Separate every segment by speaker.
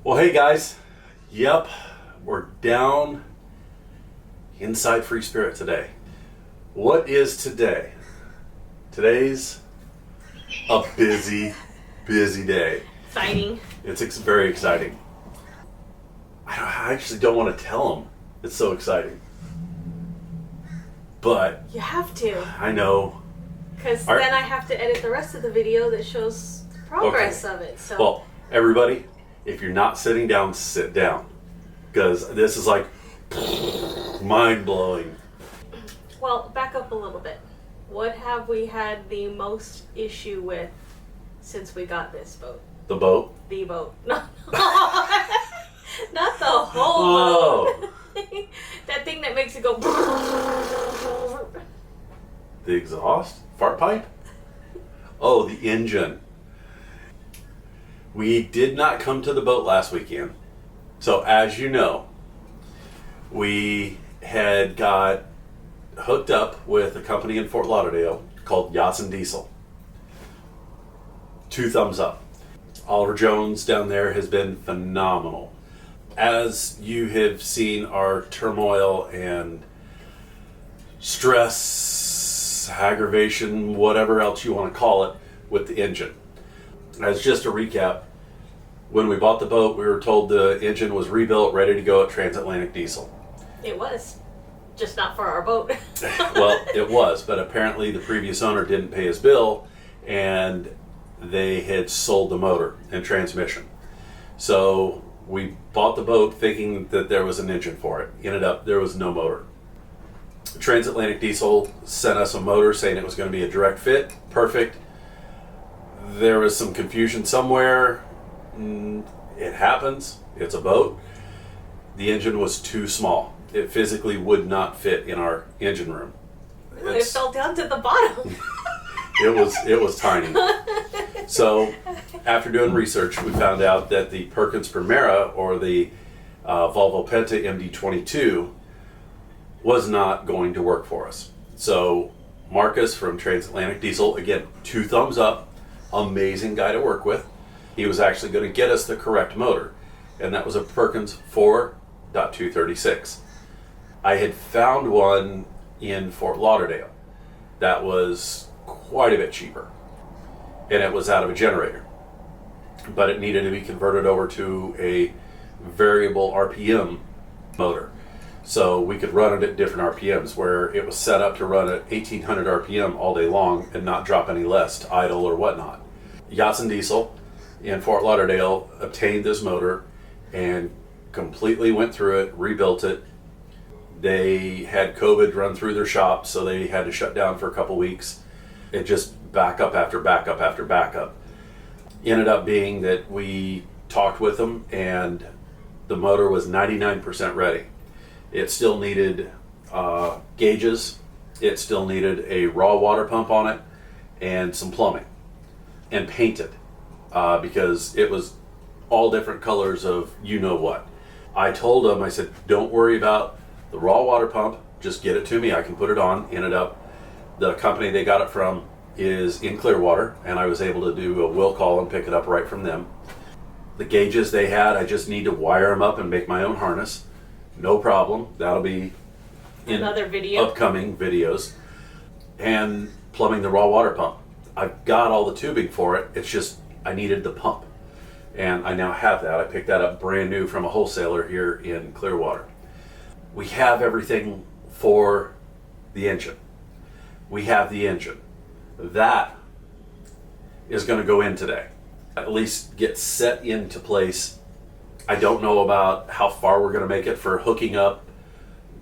Speaker 1: Well, hey guys, yep, we're down inside Free Spirit today. What is today? Today's a busy day.
Speaker 2: Exciting.
Speaker 1: It's very exciting. I actually don't want to tell them. It's so exciting. But
Speaker 2: You have to,
Speaker 1: I know.
Speaker 2: because then I have to edit the rest of the video that shows the progress of it. So
Speaker 1: Well, everybody, if you're not sitting down, sit down. Because this is like mind-blowing.
Speaker 2: well, back up a little bit. What have we had the most issue with since we got this boat?
Speaker 1: The boat.
Speaker 2: The boat. No. Not the whole
Speaker 1: Oh.
Speaker 2: boat. That thing that makes it go.
Speaker 1: The exhaust? Fart pipe? Oh, the engine. We did not come to the boat last weekend. So as you know, we had got hooked up with a company in Fort Lauderdale called Yachts and Diesel. 2 thumbs up. Oliver Jones down there has been phenomenal. As you have seen our turmoil and stress, aggravation, whatever else you want to call it, with the engine. As just a recap, when we bought the boat, we were told the engine was rebuilt, ready to go at Transatlantic Diesel.
Speaker 2: It was. Just not for our boat.
Speaker 1: Well, it was, but apparently the previous owner didn't pay his bill, and they had sold the motor and transmission. So we bought the boat thinking that there was an engine for it. Ended up, there was no motor. Transatlantic Diesel sent us a motor saying it was going to be a direct fit. Perfect. There was some confusion somewhere. It happens. It's a boat. The engine was too small. It physically would not fit in our engine room.
Speaker 2: It fell down to the bottom.
Speaker 1: It was tiny. So after doing research, we found out that the Perkins Primera, or the Volvo Penta MD22, was not going to work for us. So Marcus from Transatlantic Diesel, again, 2 thumbs up, amazing guy to work with. He was actually going to get us the correct motor, and that was a Perkins 4.236. I had found one in Fort Lauderdale that was quite a bit cheaper, and it was out of a generator, but it needed to be converted over to a variable RPM motor, so we could run it at different RPMs, where it was set up to run at 1800 RPM all day long and not drop any less to idle or whatnot. Yachts and Diesel in Fort Lauderdale obtained this motor and completely went through it, rebuilt it. They had COVID run through their shop, so they had to shut down for a couple weeks. It just backup after backup after backup. Ended up being that we talked with them, and the motor was 99% ready. It still needed gauges. It still needed a raw water pump on it and some plumbing, and painted because it was all different colors of you know what. I told them, I said, don't worry about the raw water pump, just get it to me, I can put it on. Ended up, the company they got it from is in Clearwater, and I was able to do a will call and pick it up right from them. The gauges they had, I just need to wire them up and make my own harness. No problem. That'll be in
Speaker 2: Another video.
Speaker 1: upcoming videos. And plumbing the raw water pump. I've got all the tubing for it. It's just I needed the pump, and I now have that. I picked that up brand new from a wholesaler here in Clearwater. We have everything for the engine. We have the engine. That is going to go in today. At least get set into place. I don't know about how far we're going to make it for hooking up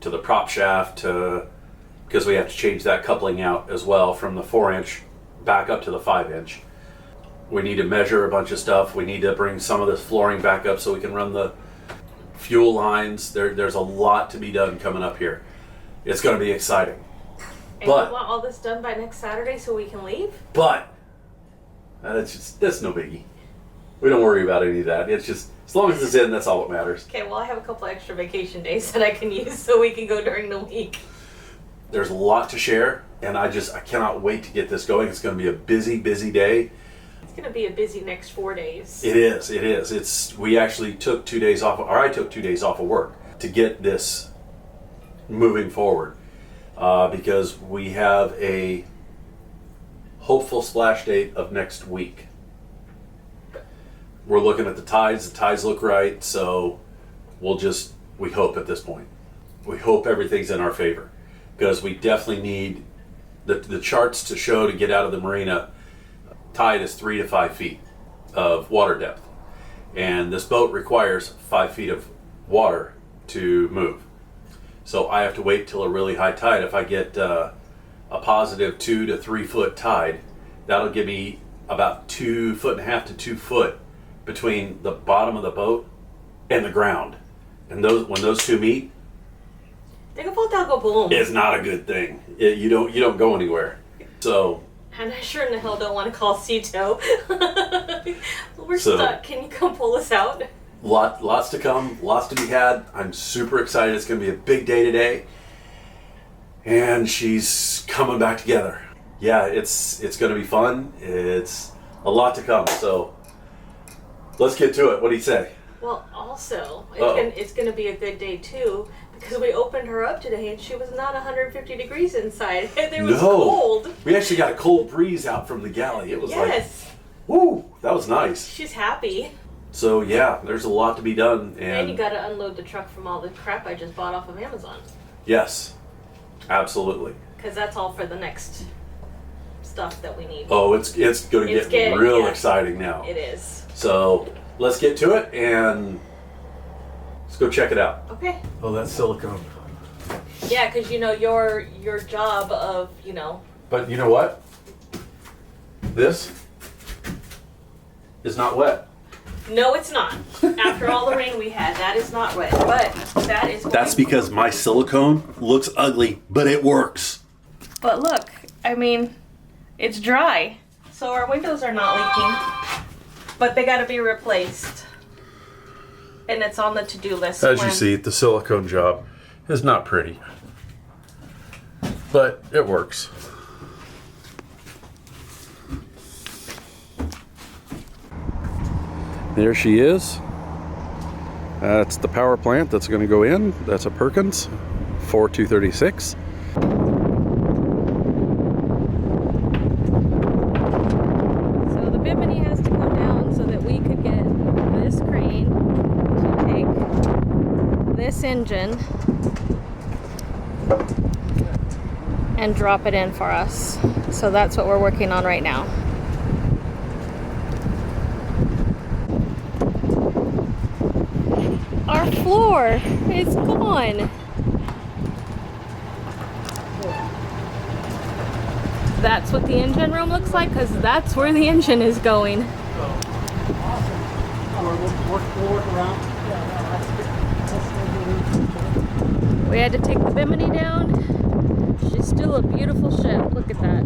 Speaker 1: to the prop shaft, because we have to change that coupling out as well from the 4-inch back up to the 5-inch. We need to measure a bunch of stuff. We need to bring some of this flooring back up so we can run the fuel lines. There's a lot to be done coming up here. It's going to be exciting.
Speaker 2: And you want all this done by next Saturday so we can leave?
Speaker 1: But that's no biggie. We don't worry about any of that. It's just, as long as it's in, that's all that matters.
Speaker 2: Okay, well, I have a couple extra vacation days that I can use so we can go during the week.
Speaker 1: There's a lot to share, and I cannot wait to get this going. It's going to be a busy day.
Speaker 2: gonna be a busy next 4 days.
Speaker 1: It is. It is. We actually took 2 days off, or I took 2 days off of work to get this moving forward, because we have a hopeful splash date of next week. We're looking at the tides. The tides look right, so we hope at this point. We hope everything's in our favor, because we definitely need the charts to show to get out of the marina. Tide is 3 to 5 feet of water depth, and this boat requires 5 feet of water to move. So I have to wait till a really high tide. If I get a positive 2 to 3 foot tide, that'll give me about 2.5 to 2 foot between the bottom of the boat and the ground. And when those two meet,
Speaker 2: go boom.
Speaker 1: it's not a good thing. You don't go anywhere. So.
Speaker 2: And I sure in the hell don't want to call Cito. We're stuck. Can you come pull us out?
Speaker 1: Lots to come, lots to be had. I'm super excited. It's going to be a big day today, and she's coming back together. Yeah, it's going to be fun. It's a lot to come. So let's get to it. What do you say?
Speaker 2: Well, also, it's going to be a good day too, because we opened her up today and she was not 150 degrees inside. It was cold.
Speaker 1: We actually got a cold breeze out from the galley. It was like, woo, that was nice.
Speaker 2: She's happy.
Speaker 1: So yeah, there's a lot to be done.
Speaker 2: And you got to unload the truck from all the crap I just bought off of Amazon.
Speaker 1: Yes, absolutely.
Speaker 2: Because that's all for the next stuff that we need.
Speaker 1: Oh, it's going to get real exciting now.
Speaker 2: It is.
Speaker 1: So let's get to it and let's go check it out.
Speaker 2: Okay.
Speaker 1: Oh, that's silicone.
Speaker 2: Yeah, because your job of,
Speaker 1: But you know what? This is not wet.
Speaker 2: No, it's not. After all the rain we had, that is not wet. But that is.
Speaker 1: That's because my silicone looks ugly, but it works.
Speaker 2: But look, I mean, it's dry, so our windows are not leaking. But they got to be replaced, and it's on the to-do list.
Speaker 1: As you see, the silicone job is not pretty, but it works. There she is. That's the power plant that's going to go in. That's a Perkins 4236.
Speaker 2: So the bimini has to come down so that we could get this crane to take this engine and drop it in for us. So that's what we're working on right now. Our floor is gone. That's what the engine room looks like, because that's where the engine is going. We had to take the bimini down. She's still a beautiful ship. Look at that.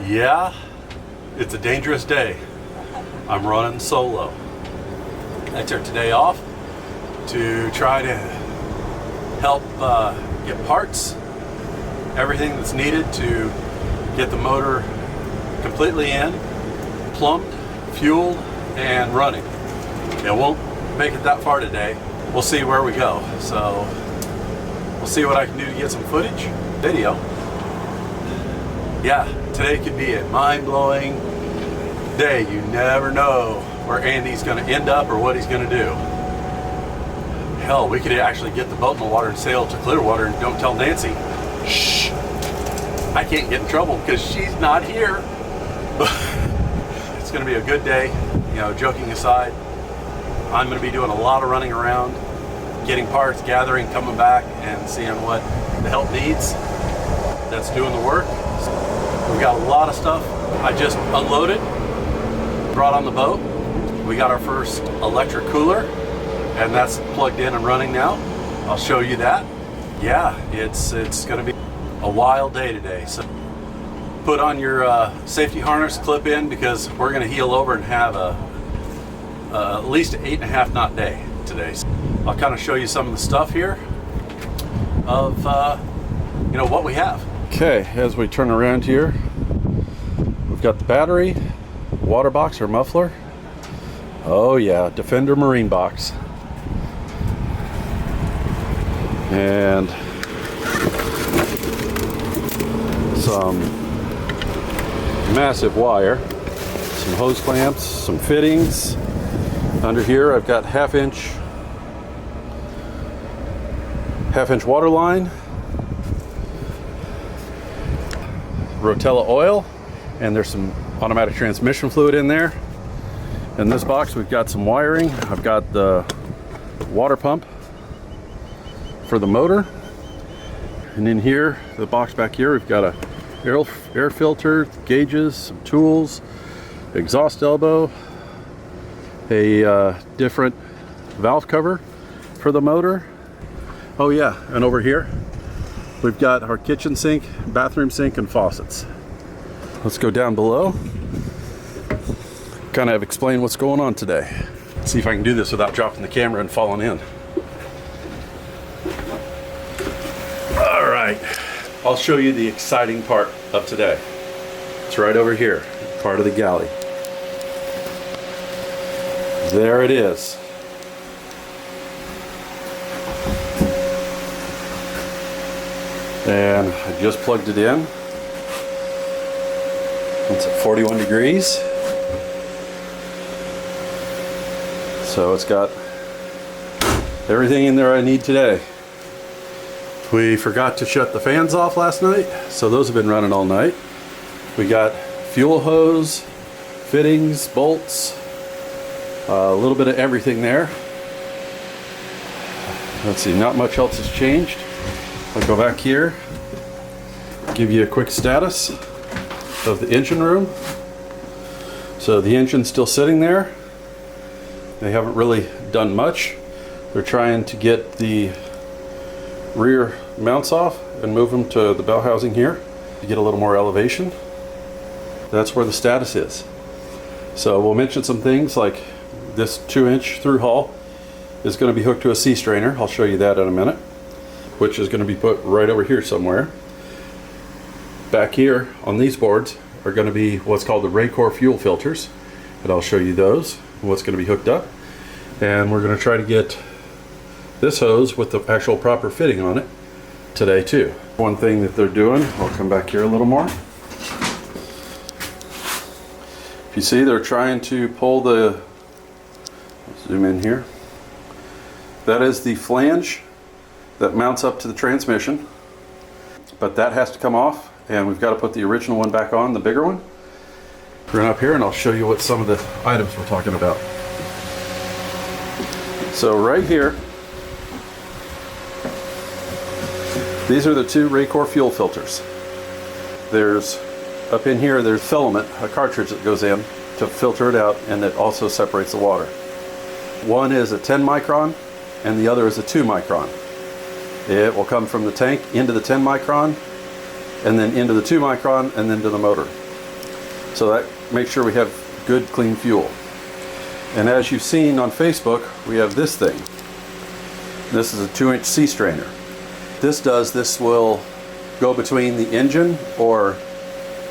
Speaker 1: Yeah, it's a dangerous day. I'm running solo. I took today off to try to help get parts
Speaker 3: everything that's needed to get the motor completely in, plumbed, fueled, and running. It won't make it that far today. We'll see where we go. So we'll see what I can do to get some footage, video. Yeah, today could be a mind-blowing day. You never know where Andy's going to end up or what he's going to do. Hell, we could actually get the boat in the water and sail to Clearwater and don't tell Nancy. Shh! I can't get in trouble because she's not here. It's going to be a good day, you know, joking aside. I'm going to be doing a lot of running around, getting parts, gathering, coming back, and seeing what the help needs that's doing the work. We've got a lot of stuff I just unloaded, brought on the boat. We got our first electric cooler, and that's plugged in and running now. I'll show you that. Yeah, it's going to be a wild day today. So put on your safety harness, clip in, because we're going to heel over and have at least an 8.5 knot day today. So I'll kind of show you some of the stuff here of you know, what we have. Okay, as we turn around here, we've got the battery, water box or muffler. Oh yeah, Defender Marine box. And some massive wire, some hose clamps, some fittings. Under here I've got half-inch water line, Rotella oil, and there's some automatic transmission fluid in there. In this box we've got some wiring. I've got the water pump for the motor, and in here, the box back here, we've got a air filter, gauges, some tools, exhaust elbow, a different valve cover for the motor. Oh yeah, and over here we've got our kitchen sink, bathroom sink, and faucets. Let's go down below, kind of explain what's going on today. See if I can do this without dropping the camera and falling in. All right, I'll show you the exciting part of today. It's right over here, part of the galley. There it is. And I just plugged it in. It's at 41 degrees. So it's got everything in there I need today. We forgot to shut the fans off last night, so those have been running all night. We got fuel hose, fittings, bolts, a little bit of everything there. Let's see, not much else has changed. I'll go back here, give you a quick status of the engine room. So the engine's still sitting there. They haven't really done much. They're trying to get the rear mounts off and move them to the bell housing here to get a little more elevation. That's where the status is. So we'll mention some things like this 2-inch through hull is going to be hooked to a sea strainer. I'll show you that in a minute, which is going to be put right over here somewhere. Back here on these boards are going to be what's called the Raycor fuel filters, and I'll show you those, what's going to be hooked up. And we're going to try to get this hose with the actual proper fitting on it today too. One thing that they're doing, I'll come back here a little more. If you see, they're trying to pull the, zoom in here, that is the flange that mounts up to the transmission, but that has to come off, and we've got to put the original one back on, the bigger one. Run up here and I'll show you what some of the items we're talking about. So right here, these are the two Raycor fuel filters. There's, up in here, there's filament, a cartridge that goes in to filter it out, and it also separates the water. One is a 10 micron and the other is a 2 micron. It will come from the tank into the 10 micron and then into the 2 micron and then to the motor. So that makes sure we have good clean fuel. And as you've seen on Facebook, we have this thing. This is a 2-inch sea strainer. This will go between the engine or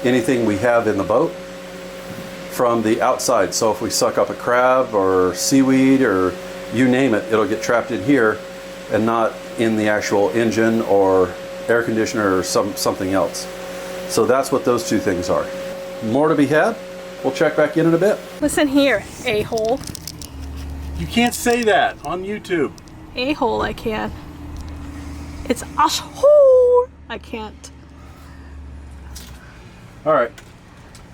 Speaker 3: anything we have in the boat from the outside. So if we suck up a crab or seaweed or you name it, it'll get trapped in here and not in the actual engine or air conditioner or something else. So that's what those two things are. More to be had. We'll check back in a bit.
Speaker 2: Listen here, a-hole.
Speaker 3: You can't say that on YouTube.
Speaker 2: A-hole, I can. It's a-hole. I can't.
Speaker 3: All right.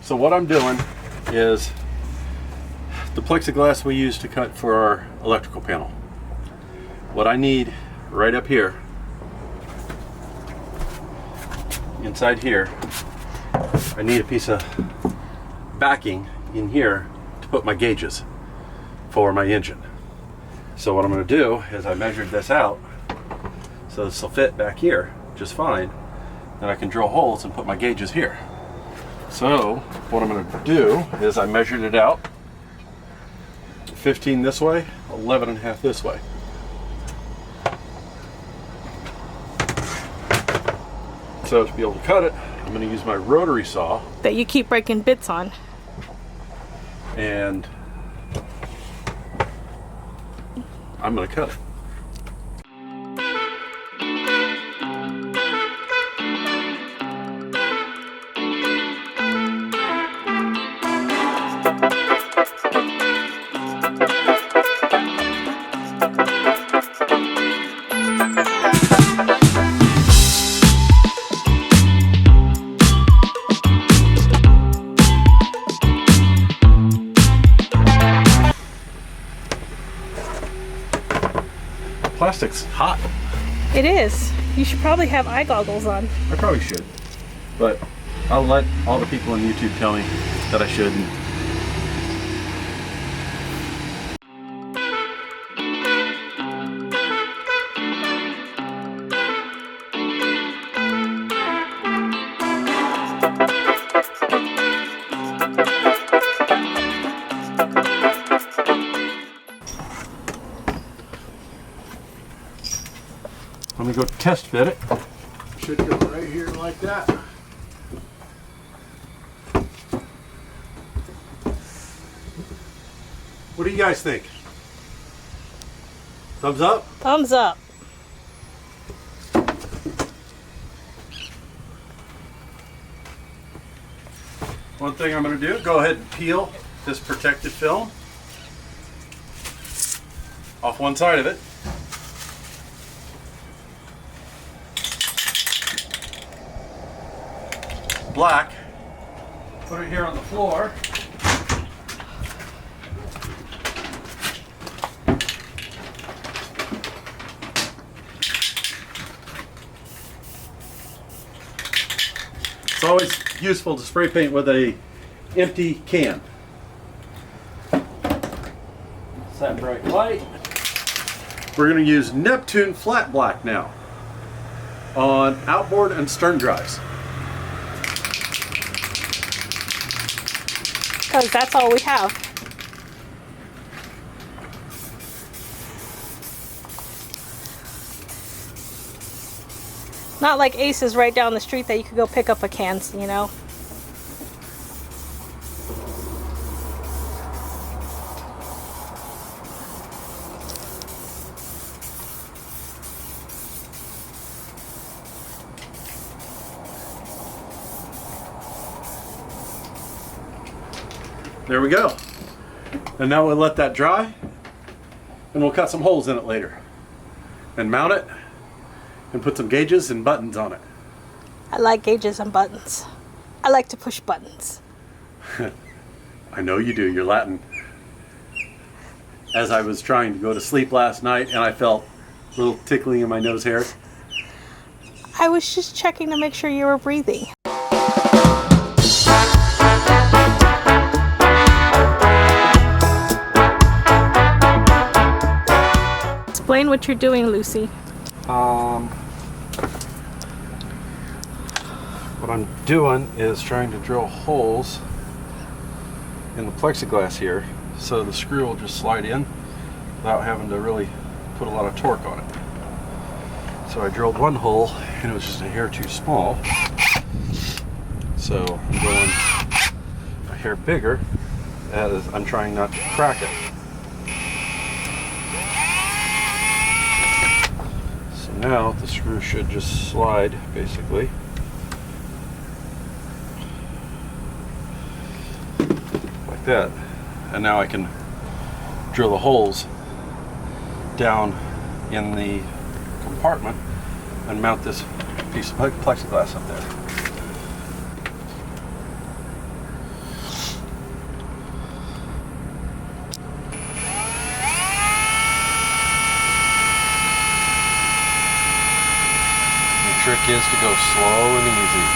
Speaker 3: So what I'm doing is the plexiglass we use to cut for our electrical panel. What I need right up here, inside here, I need a piece of backing in here to put my gauges for my engine. So what I'm going to do is I measured this out so this will fit back here just fine. Then I can drill holes and put my gauges here. So what I'm going to do is I measured it out, 15 this way, 11 and a half this way. So to be able to cut it, I'm going to use my rotary saw.
Speaker 2: That you keep breaking bits on.
Speaker 3: And I'm going to cut it. Plastic's hot.
Speaker 2: It is. You should probably have eye goggles on.
Speaker 3: I probably should, but I'll let all the people on YouTube tell me that I shouldn't. Let me go test fit it. Should go right here like that. What do you guys think? Thumbs up?
Speaker 2: Thumbs up.
Speaker 3: One thing I'm going to do, go ahead and peel this protective film off one side of it. Black, put it here on the floor. It's always useful to spray paint with a empty can. It's that bright light. We're going to use Neptune flat black now on outboard and stern drives.
Speaker 2: Because that's all we have. Not like Ace is right down the street that you could go pick up a can, you know.
Speaker 3: There we go. And now we'll let that dry and we'll cut some holes in it later and mount it and put some gauges and buttons on it.
Speaker 2: I like gauges and buttons. I like to push buttons.
Speaker 3: I know you do, you're Latin. As I was trying to go to sleep last night and I felt a little tickling in my nose hairs.
Speaker 2: I was just checking to make sure you were breathing. Explain what you're doing, Lucy.
Speaker 3: What I'm doing is trying to drill holes in the plexiglass here so the screw will just slide in without having to really put a lot of torque on it. So I drilled one hole and it was just a hair too small. So I'm going a hair bigger as I'm trying not to crack it. So now the screw should just slide basically. Like that. And now I can drill the holes down in the compartment and mount this piece of plexiglass up there. The trick is to go slow and easy.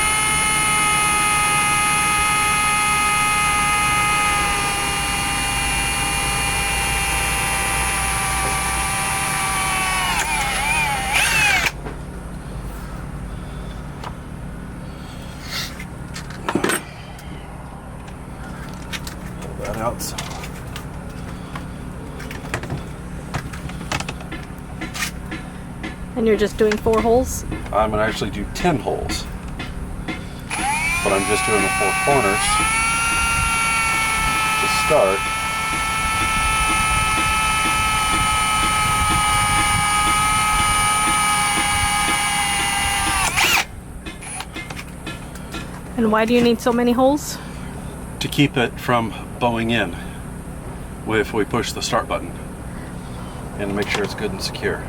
Speaker 3: Out.
Speaker 2: And you're just doing 4 holes?
Speaker 3: I'm going to actually do 10 holes. But I'm just doing the 4 corners to start.
Speaker 2: And why do you need so many holes?
Speaker 3: To keep it from bowing in if we push the start button, and to make sure it's good and secure.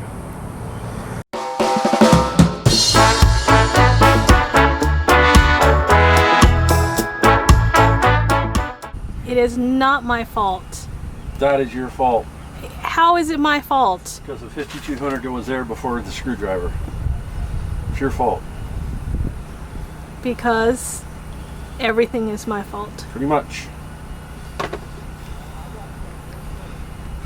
Speaker 2: It is not my fault.
Speaker 3: That is your fault.
Speaker 2: How is it my fault?
Speaker 3: Because the 5200 was there before the screwdriver. It's your fault.
Speaker 2: Because everything is my fault.
Speaker 3: Pretty much.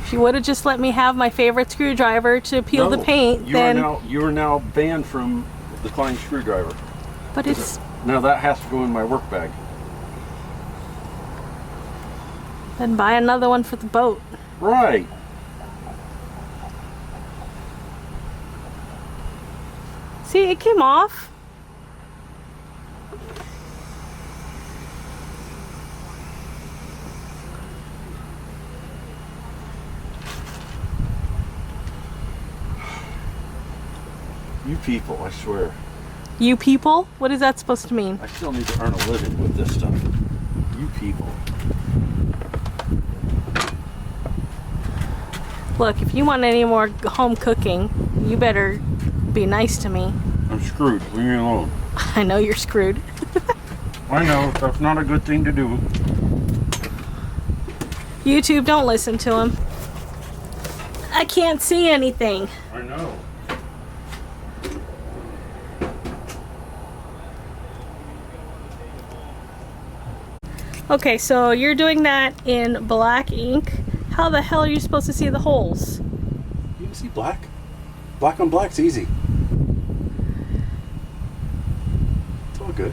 Speaker 2: If you would have just let me have my favorite screwdriver to peel the paint, then...
Speaker 3: You are now banned from the Klein screwdriver.
Speaker 2: But it's...
Speaker 3: Now that has to go in my work bag.
Speaker 2: Then buy another one for the boat.
Speaker 3: Right.
Speaker 2: See, it came off.
Speaker 3: You people, I swear.
Speaker 2: You people? What is that supposed to mean?
Speaker 3: I still need to earn a living with this stuff. You people.
Speaker 2: Look, if you want any more home cooking, you better be nice to me.
Speaker 3: I'm screwed. Leave me alone.
Speaker 2: I know you're screwed.
Speaker 3: I know. That's not a good thing to do.
Speaker 2: YouTube, don't listen to him. I can't see anything.
Speaker 3: I know.
Speaker 2: Okay, so you're doing that in black ink. How the hell are you supposed to see the holes?
Speaker 3: You can see black. Black on black's easy. It's all good.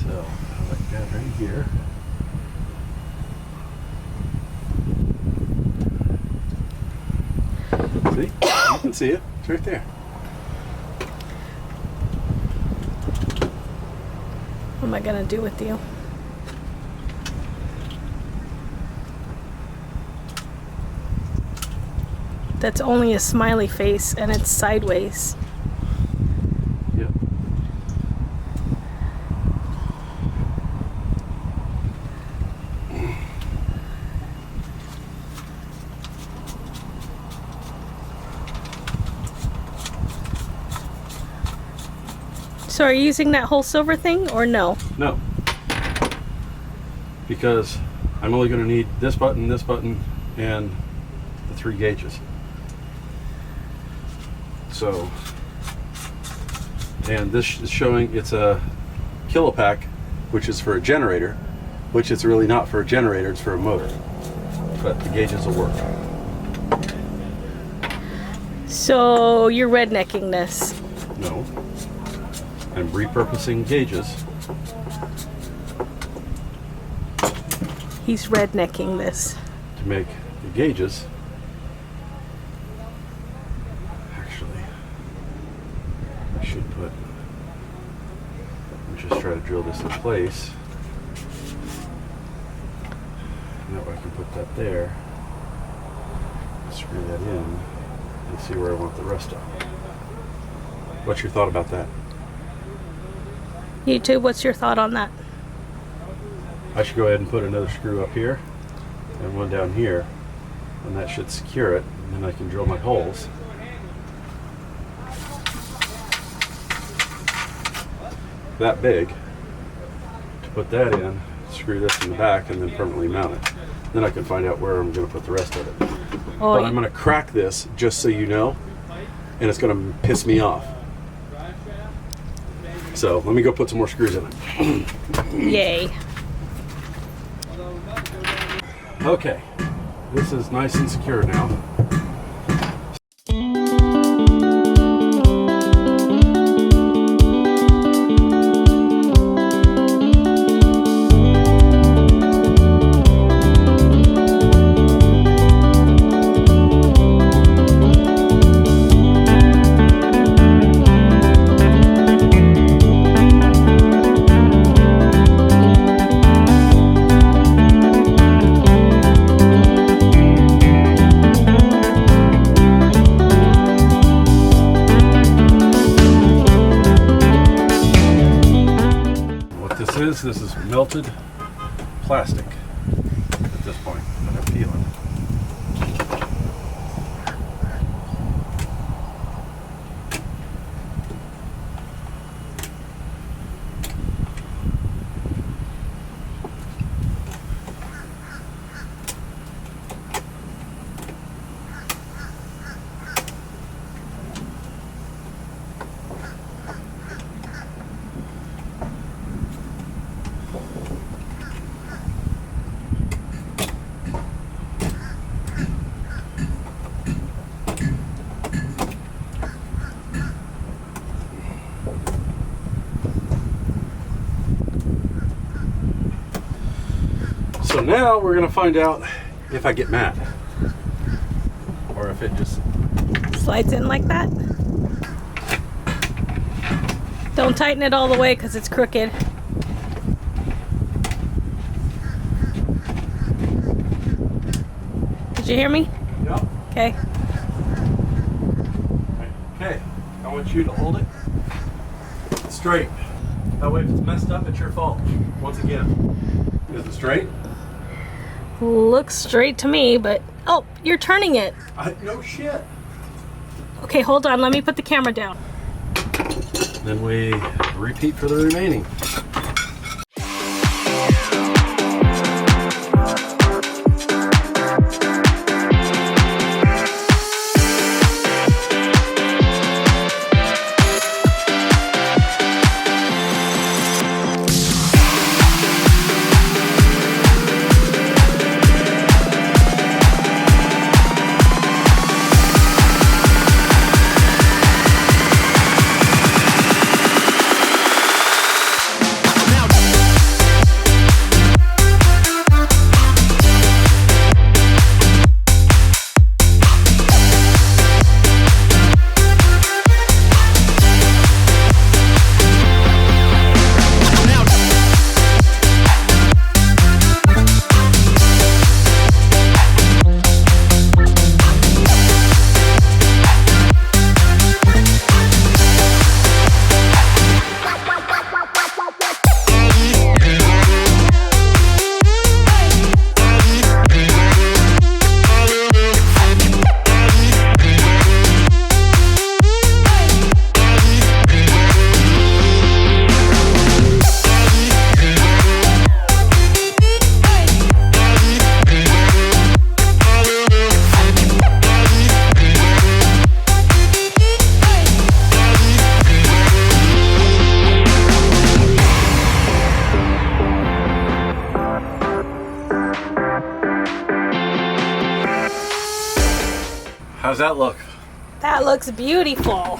Speaker 3: So, like that right here. See? You can see it. It's right there.
Speaker 2: What am I gonna do with you? That's only a smiley face and it's sideways.
Speaker 3: Yep.
Speaker 2: So are you using that whole silver thing or no?
Speaker 3: No. Because I'm only going to need this button, and the 3 gauges. So, and this is showing it's a kilopack, which is for a generator, which is really not for a generator, it's for a motor. But the gauges will work.
Speaker 2: So you're rednecking this.
Speaker 3: No. I'm repurposing gauges.
Speaker 2: He's rednecking this.
Speaker 3: To make the gauges actually should put, just try to drill this in place. And that way I can put that there, screw that in, and see where I want the rest of it. What's your thought about that?
Speaker 2: YouTube, what's your thought on that?
Speaker 3: I should go ahead and put another screw up here and one down here, and that should secure it, and then I can drill my holes. That big to put that in, screw this in the back, and then permanently mount it. Then I can find out where I'm going to put the rest of it.
Speaker 2: Oh,
Speaker 3: But I'm going to crack this, just so you know, and it's going to piss me off. So let me go put some more screws in it.
Speaker 2: yay.
Speaker 3: Okay, this is nice and secure now. This is melted plastic at this point that I'm peeling. So now we're going to find out if I get mad or if it just
Speaker 2: Slides in like that. Don't tighten it all the way because it's crooked. Did you hear me?
Speaker 3: Yep.
Speaker 2: Okay.
Speaker 3: Okay, I want you to hold it straight. That way if it's messed up, it's your fault. Once again. Is it straight?
Speaker 2: Looks straight to me, but oh, you're turning it.
Speaker 3: No shit.
Speaker 2: Okay, hold on. Let me put the camera down.
Speaker 3: Then we repeat for the remaining. How's that look?
Speaker 2: That looks beautiful.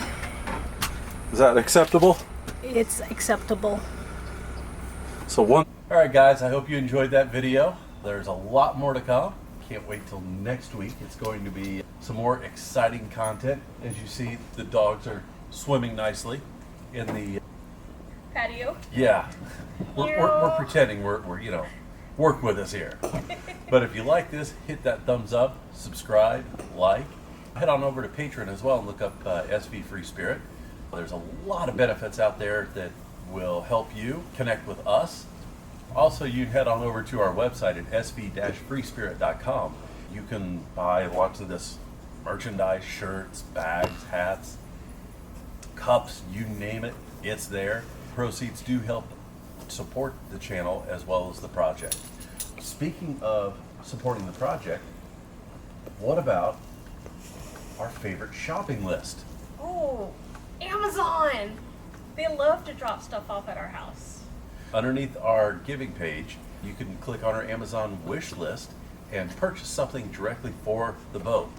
Speaker 3: Is that acceptable?
Speaker 2: It's acceptable.
Speaker 3: So one. All right, guys, I hope you enjoyed that video. There's a lot more to come. Can't wait till next week. It's going to be some more exciting content. As you see, the dogs are swimming nicely.
Speaker 1: in the
Speaker 2: Patio.
Speaker 1: yeah. We're pretending we're you know, work with us here. But if you like this, hit that thumbs up, subscribe, like. Head on over to Patreon as well and look up SV Free Spirit. There's a lot of benefits out there that will help you connect with us. Also, you can head on over to our website at sv-freespirit.com. You can buy lots of this merchandise, shirts, bags, hats, cups, you name it, it's there. Proceeds do help support the channel as well as the project. Speaking of supporting the project, what about our favorite shopping list?
Speaker 2: Oh, Amazon! They love to drop stuff off at our house.
Speaker 1: Underneath our giving page, you can click on our Amazon wish list and purchase something directly for the boat.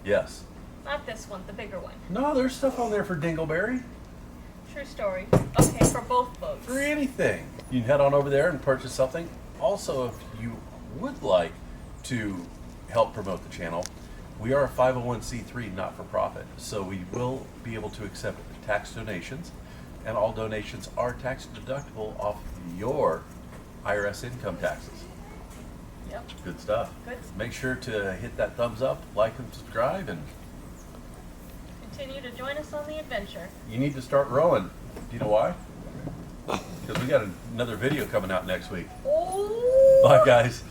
Speaker 1: Yes.
Speaker 2: Not this one, the bigger one.
Speaker 1: No, there's stuff on there for Dingleberry.
Speaker 2: True story. Okay, for both boats.
Speaker 1: For anything. You can head on over there and purchase something. Also, if you would like to help promote the channel, we are a 501c3 not-for-profit, so we will be able to accept tax donations, and all donations are tax deductible off your IRS income taxes.
Speaker 2: Yep.
Speaker 1: Good stuff.
Speaker 2: Good.
Speaker 1: Make sure to hit that thumbs up, like and subscribe, and
Speaker 2: Continue to join us on the adventure.
Speaker 1: you need to start rowing. Do you know why? Because we got another video coming out next week.
Speaker 2: Oh!
Speaker 1: Bye, guys.